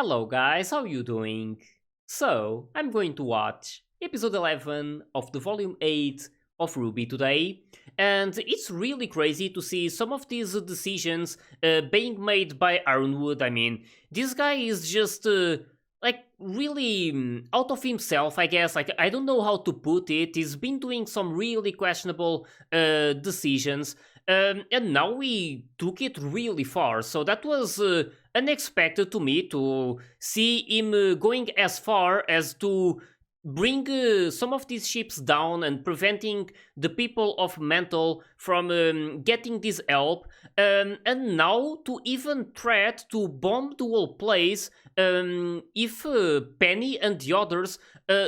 Hello guys, how you doing? So, I'm going to watch episode 11 of the volume 8 of RWBY today, and it's really crazy to see some of these decisions being made by Ironwood. I mean, this guy is just like really out of himself, I guess. Like, I don't know how to put it. He's been doing some really questionable decisions, and now we took it really far. So that was unexpected to me to see him going as far as to bring some of these ships down and preventing the people of Mental from getting this help, and now to even threat to bomb the whole place if Penny and the others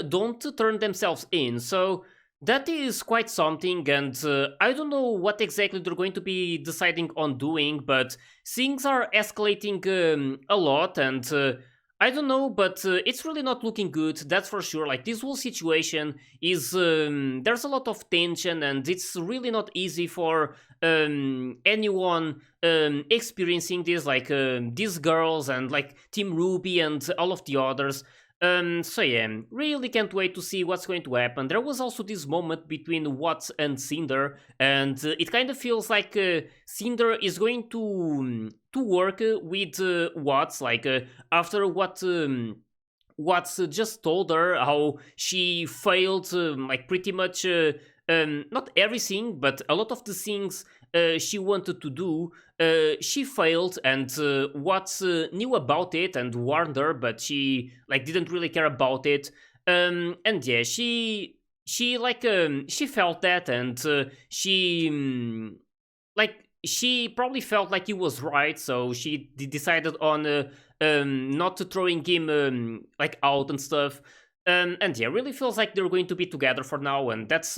don't turn themselves in. So that is quite something, and I don't know what exactly they're going to be deciding on doing, but things are escalating a lot, and I don't know, but it's really not looking good, that's for sure. Like, this whole situation is, there's a lot of tension, and it's really not easy for anyone experiencing this, like these girls and like Team Ruby and all of the others. So yeah, really can't wait to see what's going to happen. There was also this moment between Watts and Cinder, and it kind of feels like Cinder is going to work with Watts, like after what Watts just told her, how she failed, like pretty much not everything, but a lot of the things she wanted to do, she failed, and Watts knew about it and warned her, but she like didn't really care about it. And yeah, she like she felt that, and like she probably felt like he was right, so she decided on not throwing him like out and stuff. And yeah, really feels like they're going to be together for now, and that's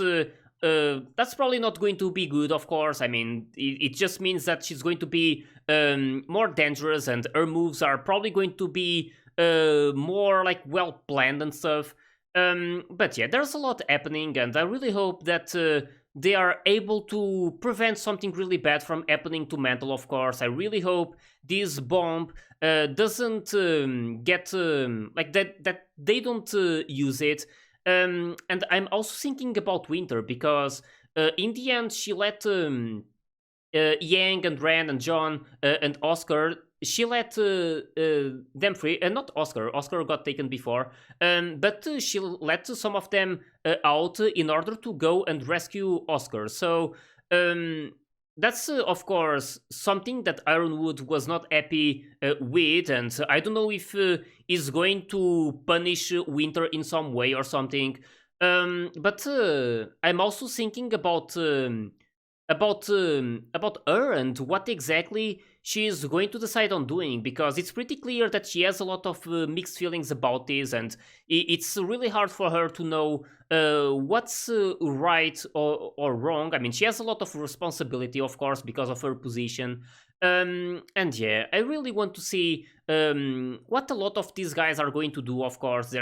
probably not going to be good, of course. I mean, it just means that she's going to be more dangerous, and her moves are probably going to be more like well planned and stuff. But yeah, there's a lot happening, and I really hope that they are able to prevent something really bad from happening to Mantle, of course. I really hope this bomb doesn't get like that they don't use it. And I'm also thinking about Winter, because in the end she let Yang and Ren and John and Oscar, she let them free, and not Oscar. Oscar got taken before, but she let some of them out in order to go and rescue Oscar. So that's of course something that Ironwood was not happy with, and I don't know if he's going to punish Winter in some way or something. But I'm also thinking about her and what exactly she is going to decide on doing, because it's pretty clear that she has a lot of mixed feelings about this, and it's really hard for her to know what's right or wrong. I mean, she has a lot of responsibility, of course, because of her position. And yeah, I really want to see what a lot of these guys are going to do. Of course,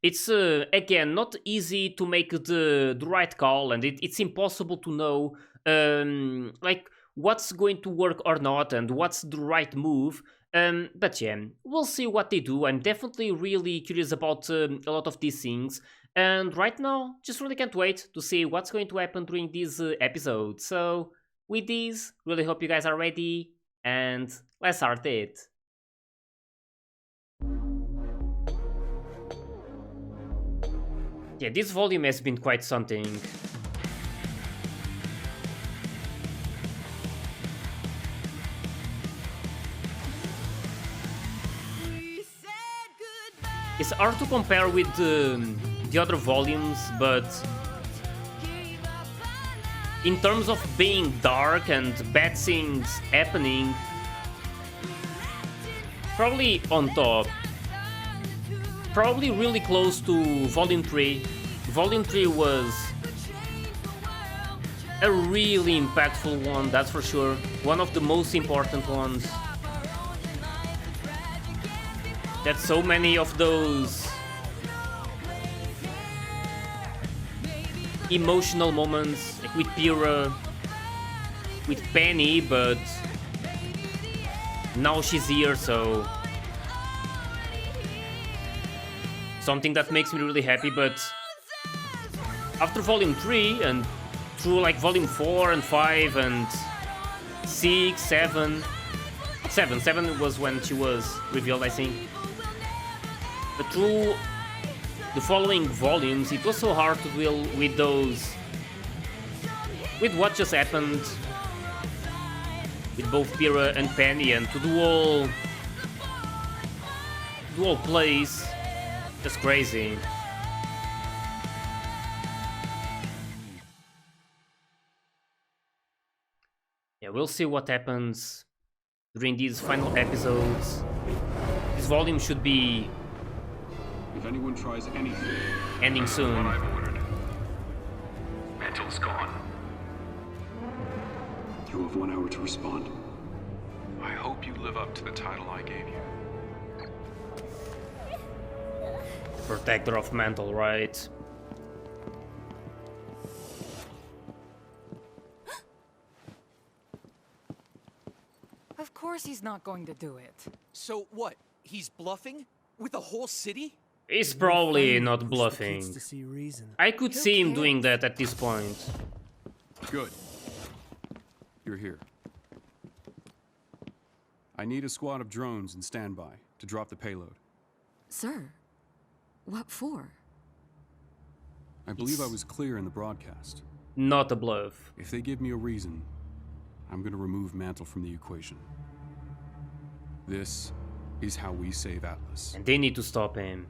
it's again not easy to make the right call, and it's impossible to know like what's going to work or not, and what's the right move. But yeah, we'll see what they do. I'm definitely really curious about a lot of these things, and right now just really can't wait to see what's going to happen during this episode. So with these, really hope you guys are ready, and let's start it. Yeah, this volume has been quite something. It's hard to compare with the other volumes, but in terms of being dark and bad things happening, probably on top. Probably really close to Volume 3. Volume 3 was a really impactful one, that's for sure. One of the most important ones. That so many of those emotional moments, like with Pyrrha, with Penny, but now she's here, so something that makes me really happy, but after Volume 3 and through like Volume 4 and 5 and 6, 7 was when she was revealed, I think. But through the following volumes, it was so hard to deal with those, with what just happened with both Pyrrha and Penny, and to do all plays, just crazy. Yeah, we'll see what happens during these final episodes. This volume should be if anyone tries anything, ending soon. What I've ordered. Mantel's gone. you have 1 hour to respond. I hope you live up to the title I gave you. Protector of Mantle, right? Of course he's not going to do it. So what? He's bluffing? With the whole city? He's probably not bluffing. I could see him doing that at this point. Good. You're here. I need a squad of drones in standby to drop the payload. Sir, what for? I believe I was clear in the broadcast. Not a bluff. If they give me a reason, I'm gonna remove Mantle from the equation. This is how we save Atlas. And they need to stop him.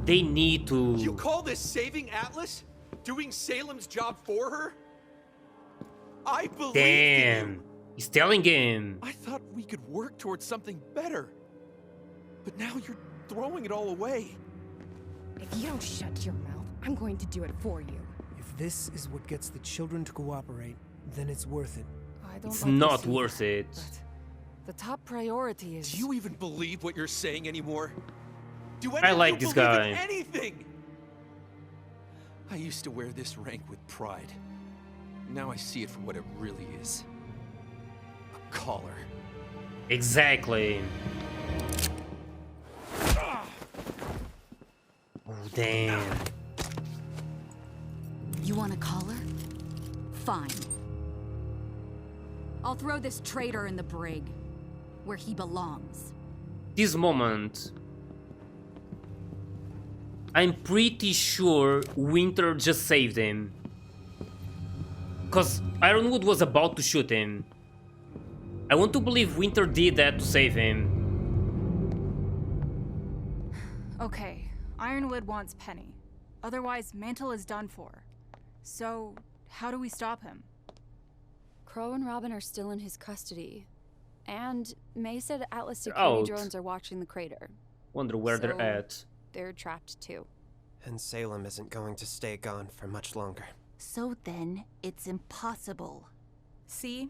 They need to... You call this saving Atlas? Doing Salem's job for her? I believe in you. He's telling him. I thought we could work towards something better. But now you're throwing it all away. If you don't shut your mouth, I'm going to do it for you. If this is what gets the children to cooperate, then it's worth it. I don't It's like to not see worth that, it. but the top priority is... Do you even believe what you're saying anymore? Do I like any of you this believe guy. in anything? I used to wear this rank with pride. Now I see it for what it really is. A collar. Exactly. Oh, damn. You want a collar? Fine. I'll throw this traitor in the brig, where he belongs. This moment, I'm pretty sure Winter just saved him. Cause Ironwood was about to shoot him. I want to believe Winter did that to save him. Okay, Ironwood wants Penny. Otherwise, Mantle is done for. So, how do we stop him? Crow and Robin are still in his custody. And May said Atlas They're security out. drones are watching the crater. Wonder where they're So, at. They're trapped too. And Salem isn't going to stay gone for much longer. So then, it's impossible. See?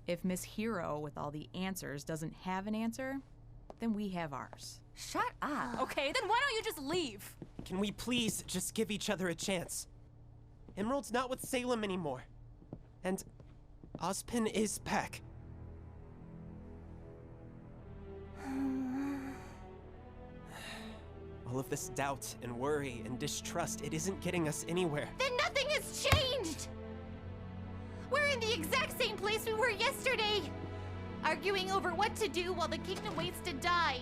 If Miss Hero with all the answers doesn't have an answer, then we have ours. Shut up. Okay, then why don't you just leave? Can we please just give each other a chance? Emerald's not with Salem anymore. And Ozpin is back. All of this doubt and worry and distrust, it isn't getting us anywhere. Then nothing has changed! We're in the exact same place we were yesterday! Arguing over what to do while the kingdom waits to die.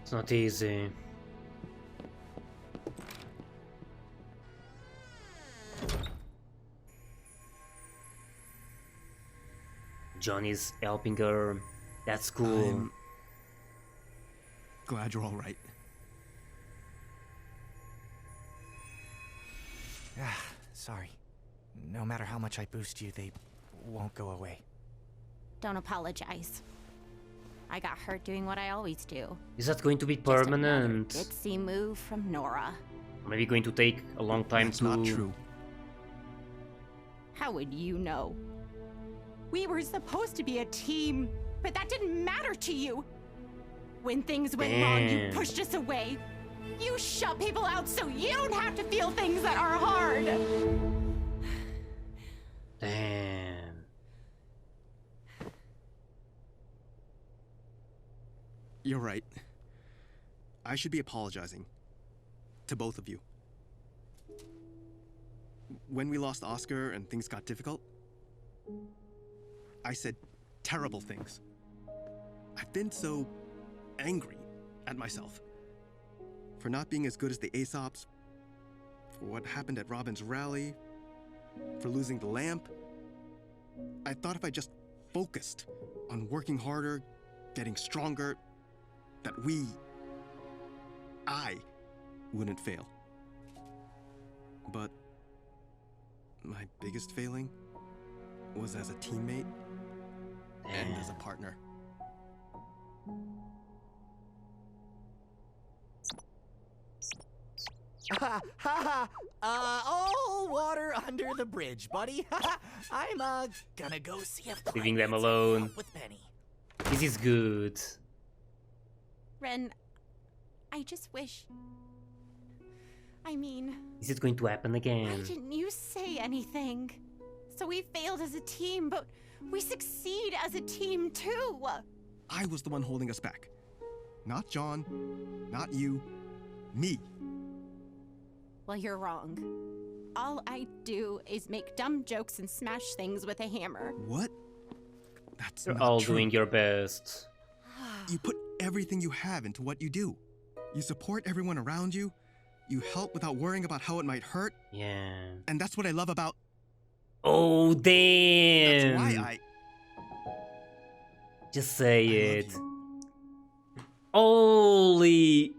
It's not easy. Johnny's helping her. That's cool. I'm glad you're all right. Sorry. No matter how much I boost you, they won't go away. Don't apologize. I got hurt doing what I always do. Is that going to be Just another permanent? Itsy move from Nora. Maybe going to take a long time That's to... not true. How would you know? We were supposed to be a team, but that didn't matter to you. When things went wrong, you Damn. pushed us away. You shut people out so you don't have to feel things that are hard. Damn. You're right. I should be apologizing. To both of you. When we lost Oscar and things got difficult, I said terrible things. I've been so angry at myself. For not being as good as the Aesops, for what happened at Robin's rally, for losing the lamp. I thought if I just focused on working harder, getting stronger, that I wouldn't fail. But my biggest failing was as a teammate and as a partner. Ha ha ha! All water under the bridge, buddy. I'm gonna go see if Leaving them alone. with Penny. This is good. Ren, I just wish. I mean, Is it going to happen why again? didn't you say anything? So we failed as a team, but we succeed as a team too. I was the one holding us back. Not John, not you, me. Well, you're wrong. All I do is make dumb jokes and smash things with a hammer. What? That's You're not all true. doing your best. You put everything you have into what you do. You support everyone around you. You help without worrying about how it might hurt. Yeah. And that's what I love about... Oh, damn! That's why Just say it. Holy...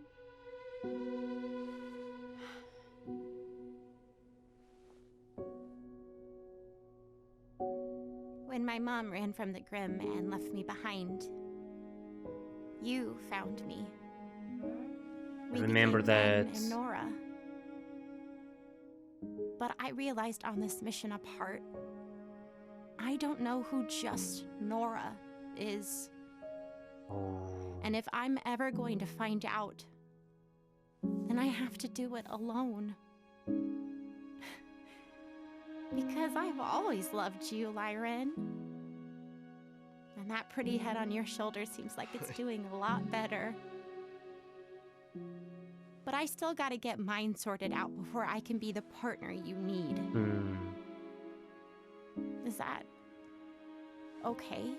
When my mom ran from the Grim and left me behind, you found me. We Remember became Ren that. and Nora. But I realized on this mission apart, I don't know who just Nora is. Oh. And if I'm ever going to find out, then I have to do it alone. Because I've always loved you, Lyren. And that pretty head on your shoulder seems like it's doing a lot better. But I still gotta get mine sorted out before I can be the partner you need. Is that okay?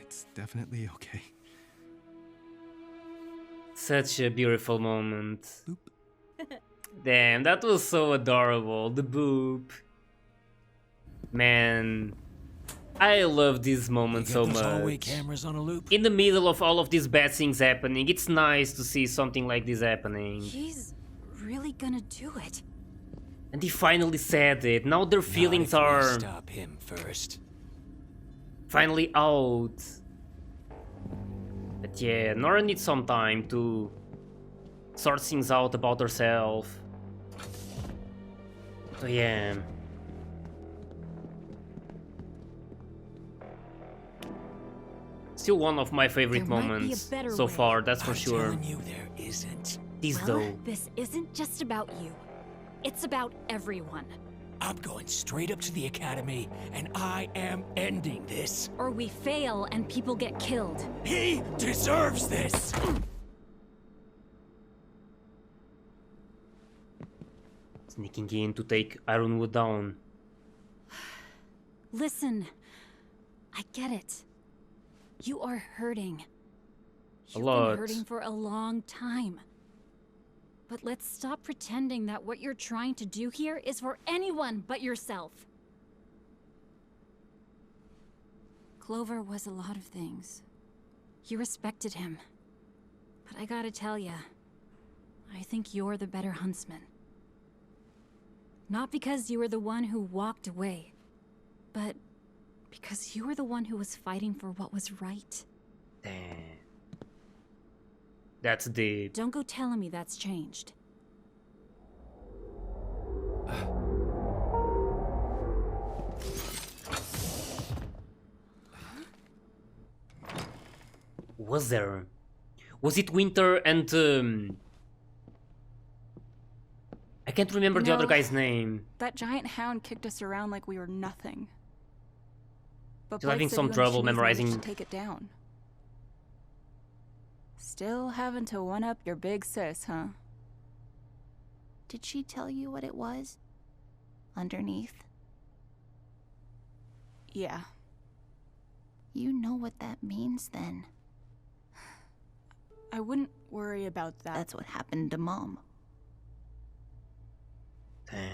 It's definitely okay. Such a beautiful moment. Damn, that was so adorable. The boop. Man, I love this moment so those hallway much. cameras on a loop? In the middle of all of these bad things happening, it's nice to see something like this happening. He's really gonna do it. And he finally said it. Now their feelings Not if we are stop him first. finally out. But yeah, Nora needs some time to sort things out about herself. So yeah. Still one of my favorite There might be a moments better so way. far, that's for I'm sure. telling you, there isn't. This Well, though. this isn't just about you. It's about everyone. I'm going straight up to the academy, and I am ending this. Or we fail and people get killed. He deserves this! Sneaking in to take Ironwood down. Listen, I get it. You are hurting. You've lot. been hurting for a long time. But let's stop pretending that what you're trying to do here is for anyone but yourself. Clover was a lot of things. You respected him. But I gotta tell ya, I think you're the better huntsman. Not because you were the one who walked away, but because you were the one who was fighting for what was right. Damn. That's deep. Don't go telling me that's changed. Was there? Was it Winter and I can't remember the other No. guy's name. That giant hound kicked us around like we were nothing. But Still having Blake said some you and trouble Cheese managed memorizing. to take it down. Still having to one-up your big sis, huh? Did she tell you what it was? Underneath? Yeah. You know what that means then. I wouldn't worry about that. That's what happened to Mom. Damn.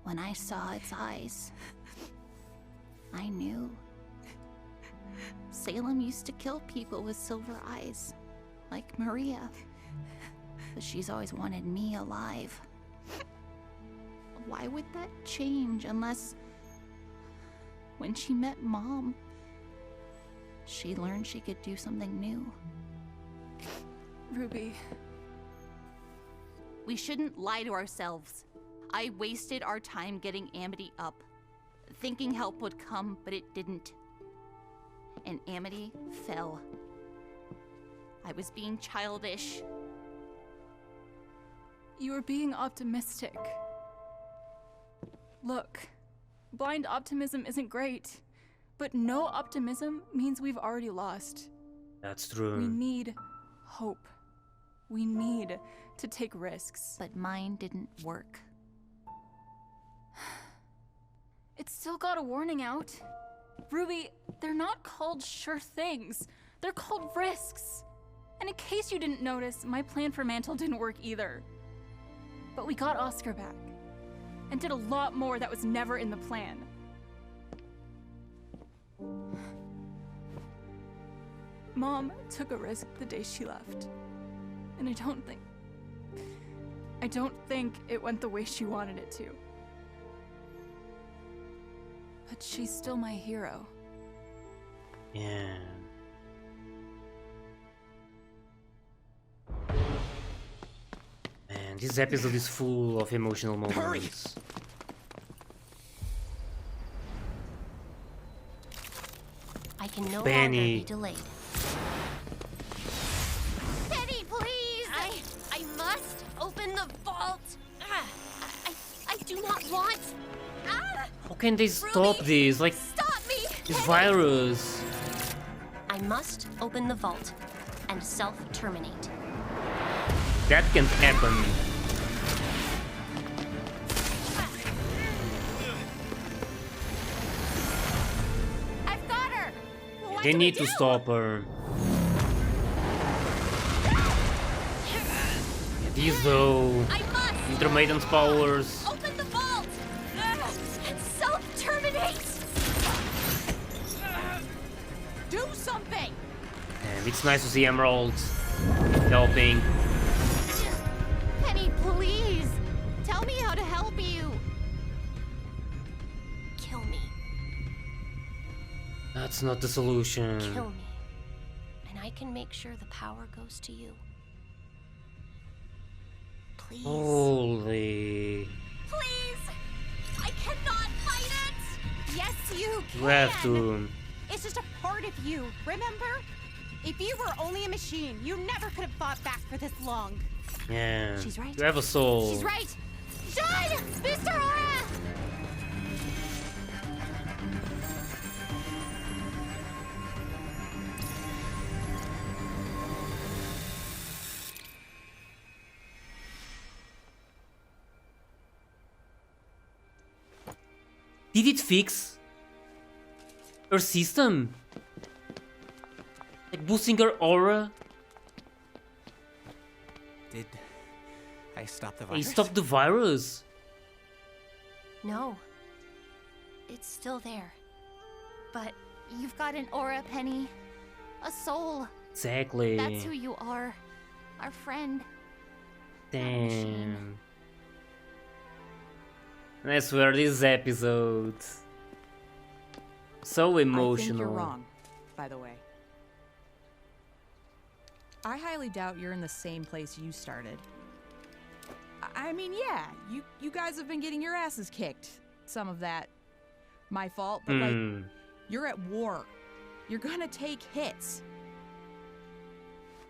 When I saw its eyes, I knew. Salem used to kill people with silver eyes, like Maria. But she's always wanted me alive. Why would that change unless... when she met Mom, she learned she could do something new. Ruby. We shouldn't lie to ourselves. I wasted our time getting Amity up, thinking help would come, but it didn't. And Amity fell. I was being childish. You were being optimistic. Look, blind optimism isn't great, but no optimism means we've already lost. That's true. We need hope. We need to take risks. But mine didn't work. It's still got a warning out. Ruby, they're not called sure things. They're called risks. And in case you didn't notice, my plan for Mantle didn't work either. But we got Oscar back. And did a lot more that was never in the plan. Mom took a risk the day she left. And I don't think it went the way she wanted it to. But she's still my hero. Yeah. Man, this episode is full of emotional moments. I can no Penny. longer be delayed. Penny, please! I must open the vault! I do not want... How can they stop this? Like, Stop me! this virus. I must open the vault and self-terminate. That can't happen. I've got her! They need to stop her. These though. Intermittent powers. Open the vault! And self-terminate! Do something! And it's nice to see Emerald helping. Penny, please! Tell me how to help you! Kill me. That's not the solution. Kill me. And I can make sure the power goes to you. Please. Holy. Please! I cannot fight it! Yes, you can! You have to. It's just a part of you, remember? If you were only a machine, you never could have fought back for this long. Yeah. She's right. You have a soul. She's right. Shine! Mr. Aura! Did it fix her system? Like boosting her aura? Did I stop the It virus? stopped the virus. No. It's still there. But You've got an aura, Penny. A soul. Exactly. That's who you are. Our friend. Damn. I swear this episode. So emotional. I think you're wrong, by the way. I highly doubt you're in the same place you started. I mean, yeah, you guys have been getting your asses kicked. Some of that my fault, but like, you're at war. You're gonna take hits.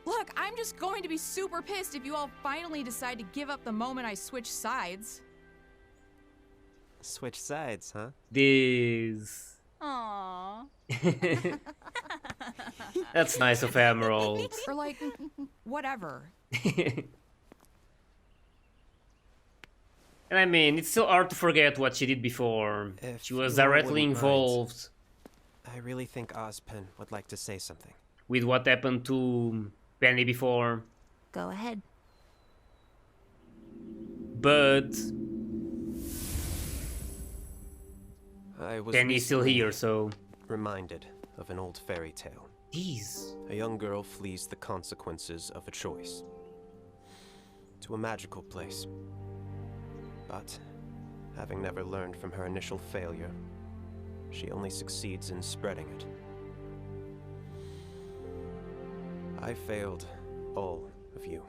Look, I'm just going to be super pissed if you all finally decide to give up the moment I switch sides. Switch sides, huh? This. Aww. That's nice of Emerald. Or like, whatever. And I mean, it's still hard to forget what she did before. If She was you all directly wouldn't involved mind, I really think Ozpin would like to say something. with what happened to Penny before. Go ahead. But I was Penny's still recently here, so... reminded of an old fairy tale. Jeez. A young girl flees the consequences of a choice to a magical place. But, having never learned from her initial failure, she only succeeds in spreading it. I failed all of you.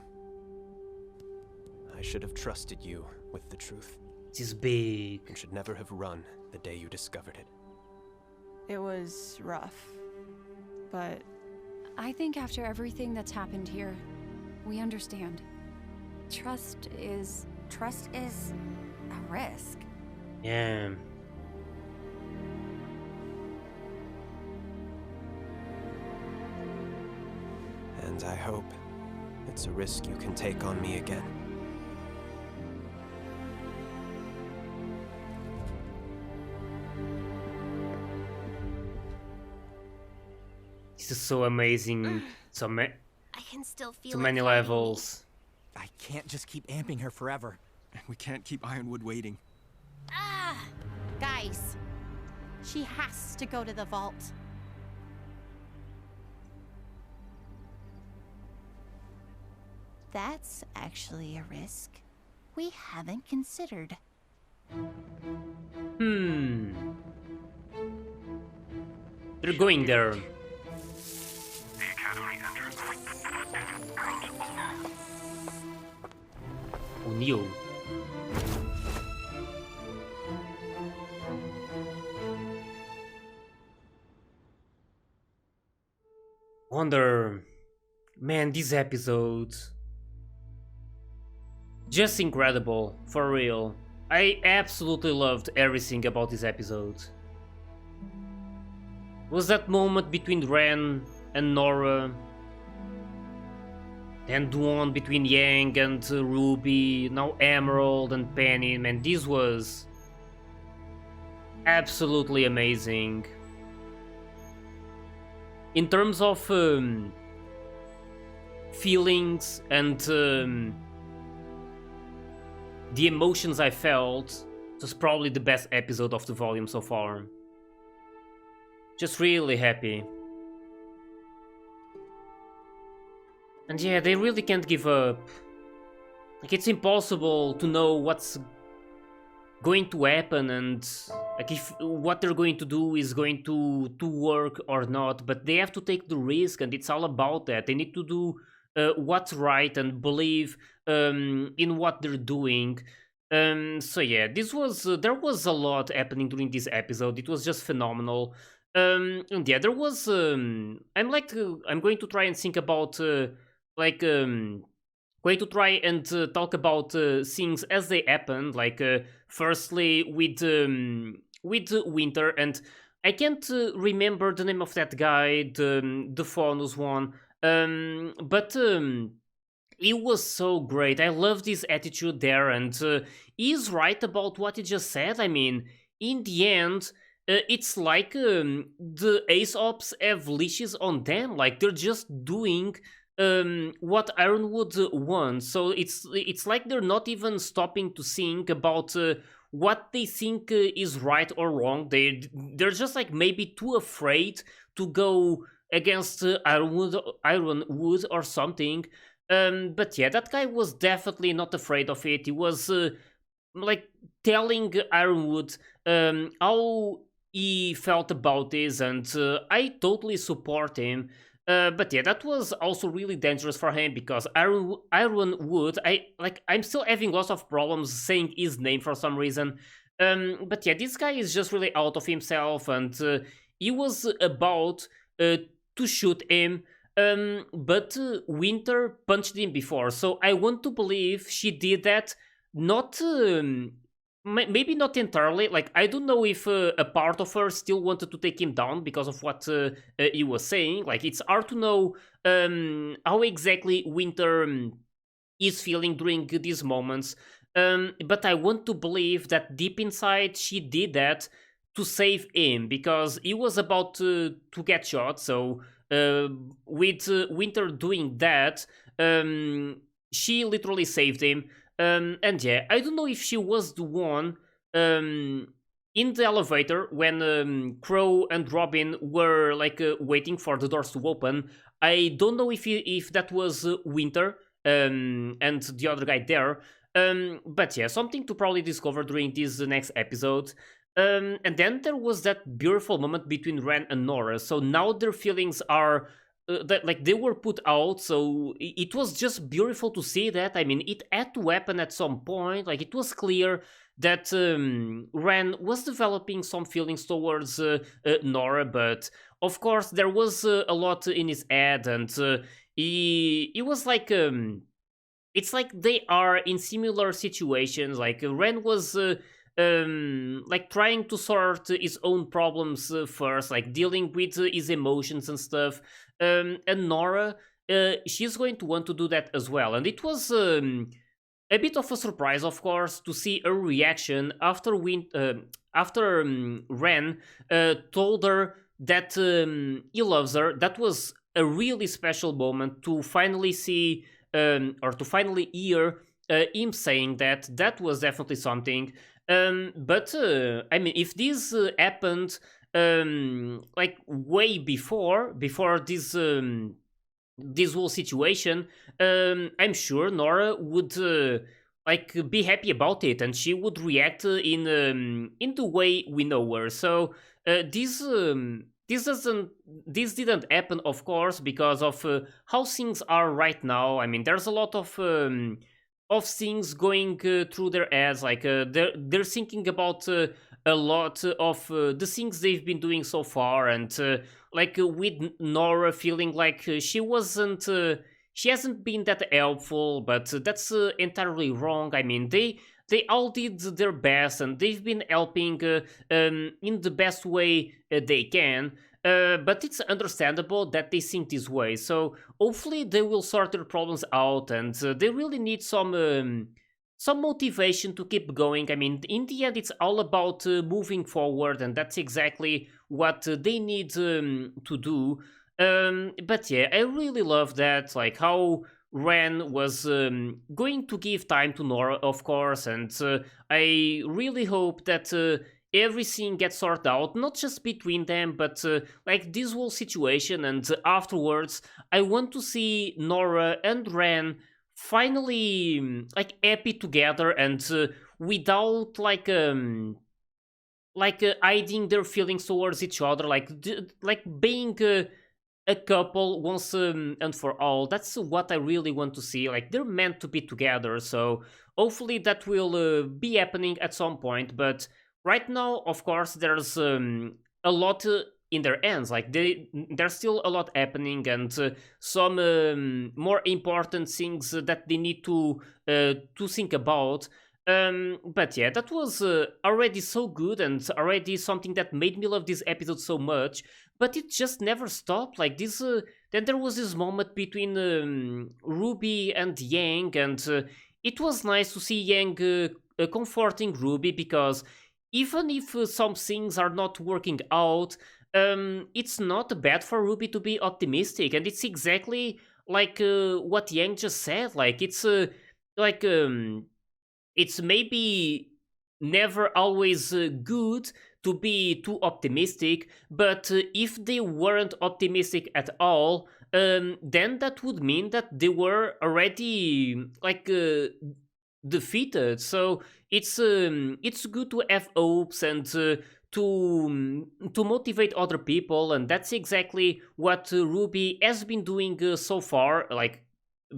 I should have trusted you with the truth. It is big. And should never have run the day you discovered it. It was rough, but I think after everything that's happened here, we understand. Trust is a risk. Yeah. And I hope it's a risk you can take on me again. This is so amazing. I can still feel So it many fighting me. levels. I can't just keep amping her forever. And we can't keep Ironwood waiting. Ah! Guys, she has to go to the vault. That's actually a risk we haven't considered. They're going there. O'Neill. Wonder, man, these episodes, just incredible, for real. I absolutely loved everything about this episode. Was that moment between Ren and Nora, then the one between Yang and Ruby, now Emerald and Penny, man, this was absolutely amazing. In terms of feelings and the emotions I felt, it was probably the best episode of the volume so far. Just really happy. And yeah, they really can't give up. Like, it's impossible to know what's going to happen and like if what they're going to do is going to work or not, but they have to take the risk, and it's all about that. They need to do what's right and believe in what they're doing. So yeah, this was there was a lot happening during this episode. It was just phenomenal. And yeah, there was I'm going to try and think about going to try and talk about things as they happened. Like firstly with Winter, and I can't remember the name of that guy, the Faunus one, but he was so great. I love his attitude there, and he's right about what he just said. I mean, in the end, it's like the Aesops have leashes on them. Like, they're just doing what Ironwood wants. So it's like they're not even stopping to think about what they think is right or wrong. They're just like maybe too afraid to go against Ironwood or something. But yeah, that guy was definitely not afraid of it. He was like telling Ironwood how he felt about this, and I totally support him. But yeah, that was also really dangerous for him, because Ironwood, I'm still having lots of problems saying his name for some reason. But yeah, this guy is just really out of himself, and he was about to shoot him. but Winter punched him before, so I want to believe she did that. Not maybe not entirely. Like I don't know if a part of her still wanted to take him down because of what he was saying. Like it's hard to know how exactly Winter is feeling during these moments. But I want to believe that deep inside she did that to save him because he was about to get shot. So uh, with Winter doing that, she literally saved him. And yeah, I don't know if she was the one in the elevator when Crow and Robin were like waiting for the doors to open. I don't know if that was Winter and the other guy there. But yeah, something to probably discover during this next episode. And then there was that beautiful moment between Ren and Nora. So now their feelings are that like they were put out. So it was just beautiful to see that. I mean, it had to happen at some point. Like it was clear that Ren was developing some feelings towards Nora, but of course there was a lot in his head, and he was like. It's like they are in similar situations. Like Ren was like trying to sort his own problems first, like dealing with his emotions and stuff. And Nora, she's going to want to do that as well. And it was a bit of a surprise, of course, to see her reaction after Ren told her that he loves her. That was a really special moment to finally see or to finally hear him saying that. That was definitely something. But I mean, if this happened like way before this whole situation, I'm sure Nora would like be happy about it, and she would react in the way we know her. So this didn't happen, of course, because of how things are right now. I mean, there's a lot of things going through their heads. Like they're thinking about a lot of the things they've been doing so far, and like with Nora feeling like she hasn't been that helpful, but that's entirely wrong. I mean, they all did their best, and they've been helping in the best way they can. But it's understandable that they think this way. So hopefully they will sort their problems out, and they really need some motivation to keep going. I mean, in the end, it's all about moving forward, and that's exactly what they need to do. But yeah, I really love that, like how Ren was going to give time to Nora, of course, and I really hope that everything gets sorted out, not just between them, but like this whole situation. And afterwards, I want to see Nora and Ren finally like happy together, and without like hiding their feelings towards each other, like like being a couple once and for all. That's what I really want to see. Like they're meant to be together, so hopefully that will be happening at some point. But right now, of course, there's a lot in their hands. Like there's still a lot happening, and some more important things that they need to think about. But yeah, that was already so good, and already something that made me love this episode so much. But it just never stopped. Like this, then there was this moment between Ruby and Yang, and it was nice to see Yang comforting Ruby, because even if some things are not working out, it's not bad for Ruby to be optimistic, and it's exactly like what Yang just said. Like it's like it's maybe never always good to be too optimistic, but if they weren't optimistic at all, then that would mean that they were already like defeated. So it's good to have hopes and to motivate other people, and that's exactly what Ruby has been doing so far. Like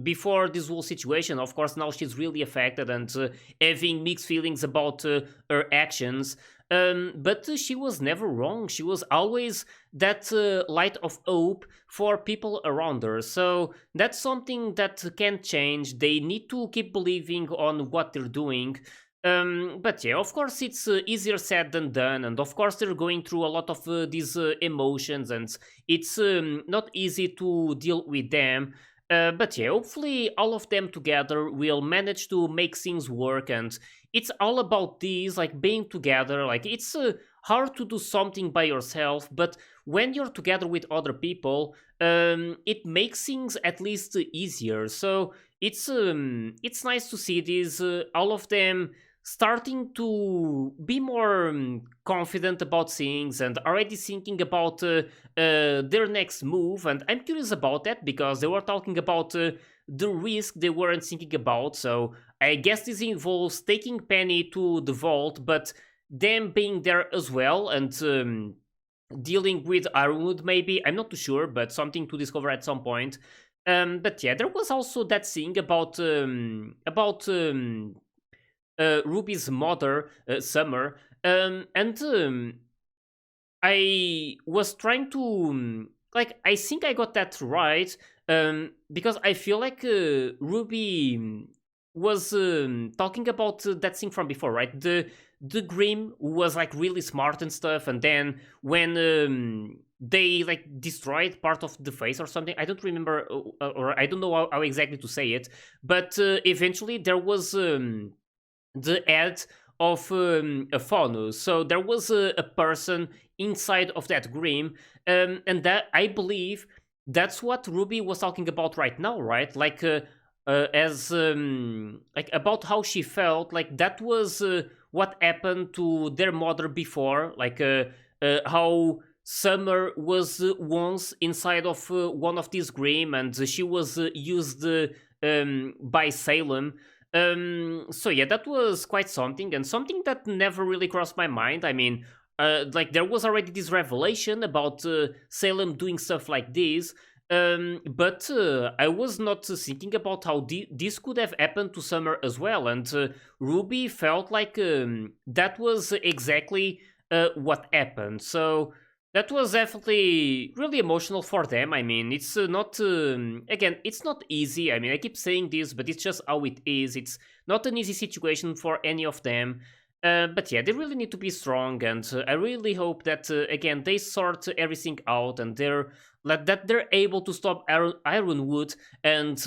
before this whole situation. Of course, now she's really affected and having mixed feelings about her actions. But she was never wrong. She was always that light of hope for people around her. So that's something that can change. They need to keep believing on what they're doing. But yeah, of course, it's easier said than done. And of course, they're going through a lot of these emotions, and it's not easy to deal with them. But yeah, hopefully all of them together will manage to make things work, and it's all about these, like being together. Like it's hard to do something by yourself, but when you're together with other people, it makes things at least easier. So it's nice to see these all of them starting to be more confident about things and already thinking about their next move. And I'm curious about that because they were talking about the risk they weren't thinking about. So I guess this involves taking Penny to the vault, but them being there as well, and dealing with Ironwood maybe. I'm not too sure, but something to discover at some point. But yeah, there was also that thing about Ruby's mother, Summer, and I was trying to like, I think I got that right, because I feel like Ruby was talking about that thing from before, right? The Grim was like really smart and stuff, and then when they like destroyed part of the face or something, I don't remember, or I don't know how exactly to say it, but eventually there was the head of a faunus. So there was a person inside of that Grim, and that, I believe, that's what Ruby was talking about right now, right? Like as like about how she felt, like that was what happened to their mother before, like how Summer was once inside of one of these Grim, and she was used by Salem. So yeah, that was quite something, and something that never really crossed my mind. I mean, like there was already this revelation about Salem doing stuff like this, but I was not thinking about how this could have happened to Summer as well, and Ruby felt like that was exactly what happened. So that was definitely really emotional for them. I mean, it's not, again, it's not easy. I mean, I keep saying this, but it's just how it is. It's not an easy situation for any of them. But yeah, they really need to be strong, and I really hope that, again, they sort everything out, and that they're able to stop Ironwood and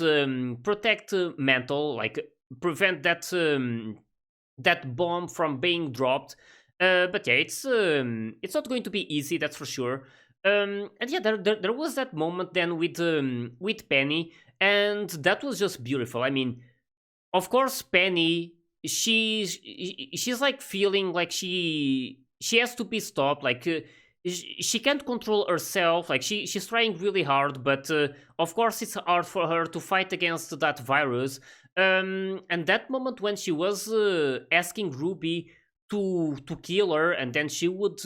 protect Mantle, like prevent that bomb from being dropped. But yeah, it's not going to be easy, that's for sure. And yeah, there was that moment then with Penny, and that was just beautiful. I mean, of course, Penny, she's like feeling like she has to be stopped. Like she can't control herself. Like she's trying really hard, but of course it's hard for her to fight against that virus. And that moment when she was asking Ruby to kill her, and then she would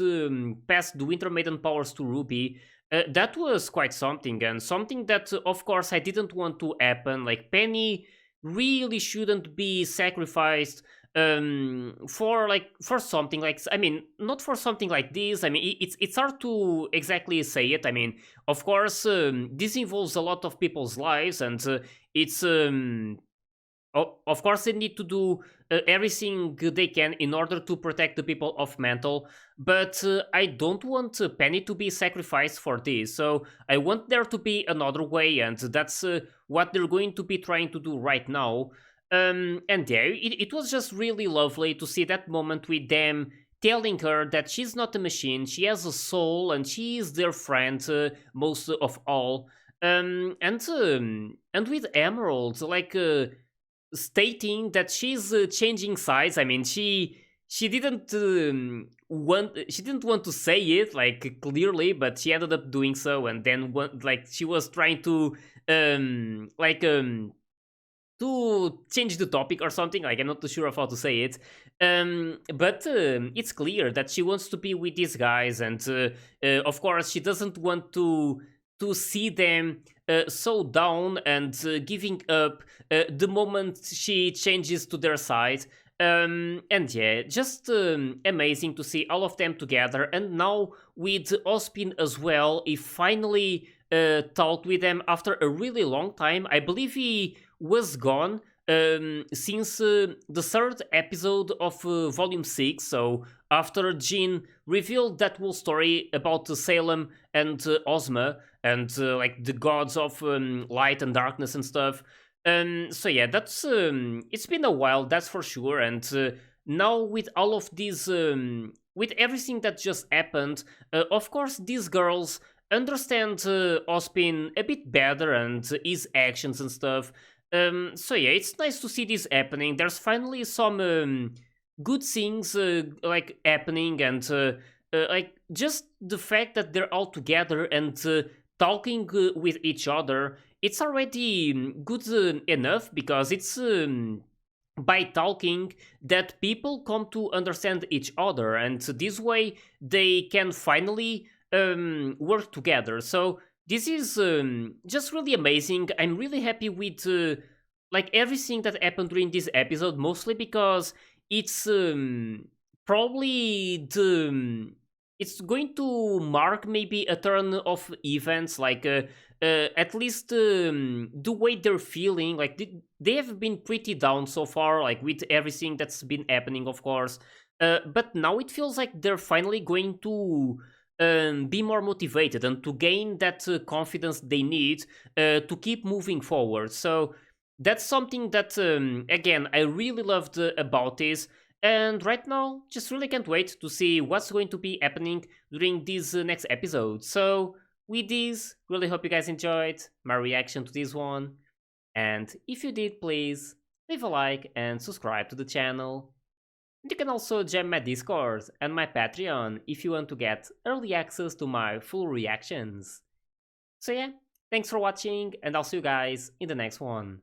pass the Winter Maiden powers to Ruby. That was quite something, and something that, of course, I didn't want to happen. Like Penny really shouldn't be sacrificed for something like, I mean, not for something like this. I mean, it's hard to exactly say it. I mean, of course, this involves a lot of people's lives, and it's of course, they need to do everything they can in order to protect the people of Mantle, but I don't want Penny to be sacrificed for this, so I want there to be another way, and that's what they're going to be trying to do right now. And yeah, it was just really lovely to see that moment with them telling her that she's not a machine, she has a soul, and she is their friend most of all. And with Emerald, like stating that she's changing sides. I mean, she didn't want to say it like clearly, but she ended up doing so. And then like she was trying to to change the topic or something. Like I'm not too sure of how to say it. But it's clear that she wants to be with these guys, and of course she doesn't want to to see them so down and giving up the moment she changes to their side. And yeah, just amazing to see all of them together. And now with Ospin as well, he finally talked with them after a really long time. I believe he was gone since the third episode of Volume 6. So after Jean revealed that whole story about Salem and Ozma and like the gods of light and darkness and stuff. So yeah, that's it's been a while, that's for sure. And now with all of these, with everything that just happened, of course these girls understand Ospin a bit better and his actions and stuff. So yeah, it's nice to see this happening. There's finally some good things like happening, and like just the fact that they're all together and talking with each other. It's already good enough, because it's by talking that people come to understand each other, and this way they can finally work together. So this is just really amazing. I'm really happy with like everything that happened during this episode, mostly because it's probably the it's going to mark maybe a turn of events, like at least the way they're feeling. Like they have been pretty down so far, like with everything that's been happening, of course, but now it feels like they're finally going to be more motivated and to gain that confidence they need to keep moving forward. So that's something that again I really loved about this. And right now, just really can't wait to see what's going to be happening during this next episode. So with this, really hope you guys enjoyed my reaction to this one. And if you did, please leave a like and subscribe to the channel. You can also join my Discord and my Patreon if you want to get early access to my full reactions. So yeah, thanks for watching, and I'll see you guys in the next one.